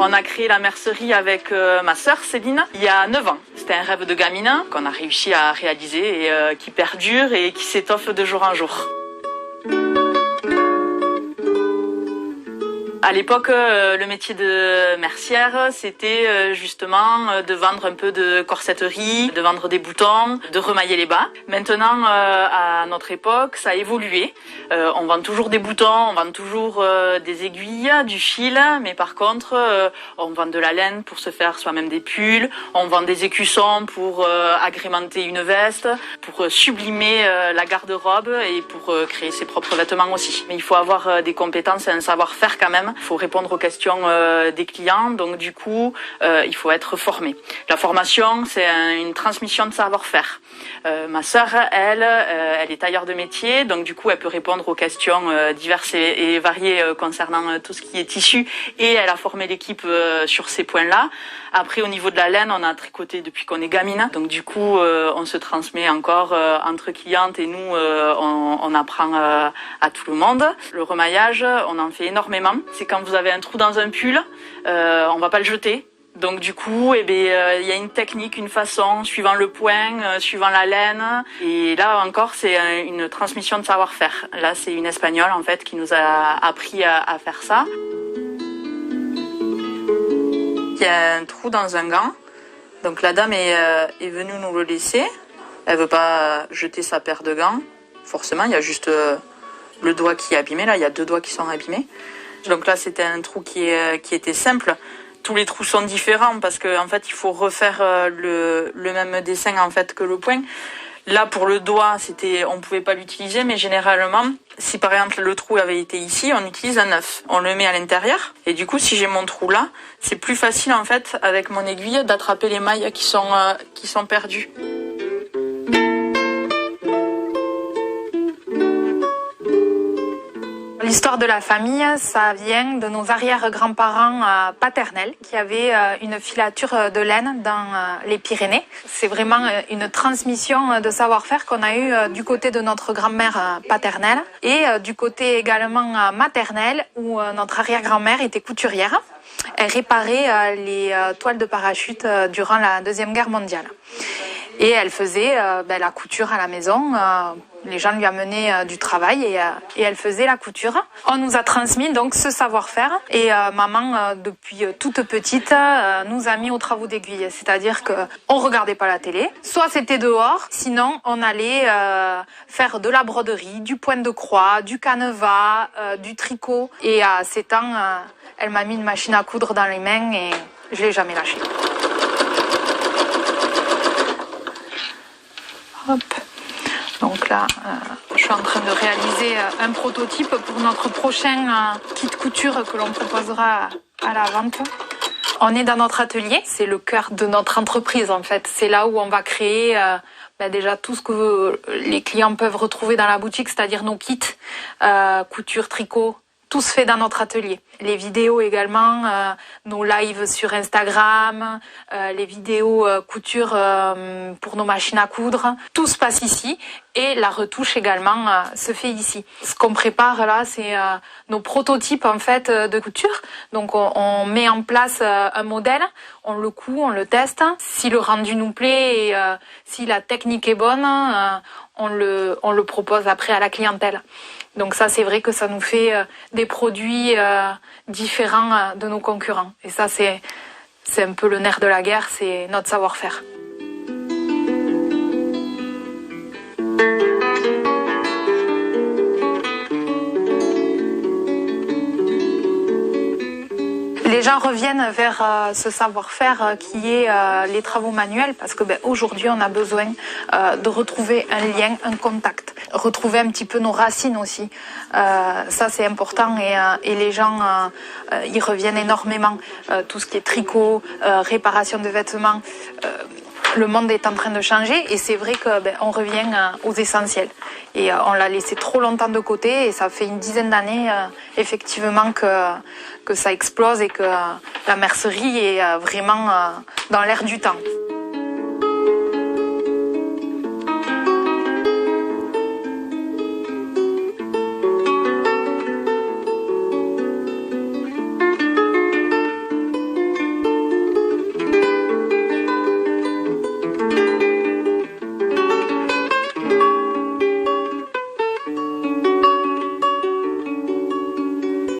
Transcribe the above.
On a créé la mercerie avec ma sœur Céline il y a 9 ans. C'était un rêve de gamine qu'on a réussi à réaliser et qui perdure et qui s'étoffe de jour en jour. À l'époque, le métier de mercière, c'était justement de vendre un peu de corsetterie, de vendre des boutons, de remailler les bas. Maintenant, à notre époque, ça a évolué. On vend toujours des boutons, on vend toujours des aiguilles, du fil, mais par contre, on vend de la laine pour se faire soi-même des pulls, on vend des écussons pour agrémenter une veste, pour sublimer la garde-robe et pour créer ses propres vêtements aussi. Mais il faut avoir des compétences et un savoir-faire quand même. Il faut répondre aux questions des clients, donc du coup, il faut être formé. La formation, c'est une transmission de savoir-faire. Ma sœur, elle est tailleur de métier, donc du coup, elle peut répondre aux questions diverses et variées concernant tout ce qui est tissu, et elle a formé l'équipe sur ces points-là. Après, au niveau de la laine, on a tricoté depuis qu'on est gamine, donc du coup, on se transmet encore entre clientes et nous, on apprend à tout le monde. Le remaillage, on en fait énormément. C'est quand vous avez un trou dans un pull, on va pas le jeter. Donc du coup, il y a une technique, une façon, suivant le point, suivant la laine. Et là encore, c'est une transmission de savoir-faire. Là, c'est une Espagnole en fait qui nous a appris à faire ça. Il y a un trou dans un gant. Donc la dame est venue nous le laisser. Elle veut pas jeter sa paire de gants. Forcément, il y a juste le doigt qui est abîmé. Là, il y a 2 doigts qui sont abîmés. Donc là, c'était un trou qui était simple. Tous les trous sont différents parce que en fait, il faut refaire le même dessin en fait que le point. Là, pour le doigt, on pouvait pas l'utiliser, mais généralement, si par exemple le trou avait été ici, on utilise un œuf. On le met à l'intérieur. Et du coup, si j'ai mon trou là, c'est plus facile en fait avec mon aiguille d'attraper les mailles qui sont perdues. L'histoire de la famille, ça vient de nos arrière-grands-parents paternels qui avaient une filature de laine dans les Pyrénées. C'est vraiment une transmission de savoir-faire qu'on a eu du côté de notre grand-mère paternelle et du côté également maternel où notre arrière-grand-mère était couturière. Elle réparait les toiles de parachute durant la Deuxième Guerre mondiale. Et elle faisait la couture à la maison. Les gens lui amenaient du travail et elle faisait la couture. On nous a transmis donc ce savoir-faire et maman, depuis toute petite, nous a mis aux travaux d'aiguille. C'est-à-dire qu'on regardait pas la télé, soit c'était dehors, sinon on allait faire de la broderie, du point de croix, du canevas, du tricot. Et à 7 ans, elle m'a mis une machine à coudre dans les mains et je l'ai jamais lâchée. Hop. Donc là, je suis en train de réaliser un prototype pour notre prochain kit couture que l'on proposera à la vente. On est dans notre atelier, c'est le cœur de notre entreprise en fait. C'est là où on va créer déjà tout ce que les clients peuvent retrouver dans la boutique, c'est-à-dire nos kits, couture, tricot. Tout se fait dans notre atelier. Les vidéos également, nos lives sur Instagram, les vidéos couture pour nos machines à coudre. Tout se passe ici et la retouche également se fait ici. Ce qu'on prépare là, c'est nos prototypes en fait de couture. Donc on met en place un modèle, on le coud, on le teste. Si le rendu nous plaît et si la technique est bonne, on le propose après à la clientèle. Donc ça, c'est vrai que ça nous fait des produits différents de nos concurrents. Et ça, c'est un peu le nerf de la guerre, c'est notre savoir-faire. Les gens reviennent vers ce savoir-faire qui est les travaux manuels parce que aujourd'hui on a besoin de retrouver un lien, un contact, retrouver un petit peu nos racines aussi. Ça c'est important et les gens y reviennent énormément. Tout ce qui est tricot, réparation de vêtements. Le monde est en train de changer et c'est vrai qu'on revient aux essentiels. Et on l'a laissé trop longtemps de côté et ça fait une dizaine d'années effectivement que ça explose et que la mercerie est vraiment dans l'air du temps.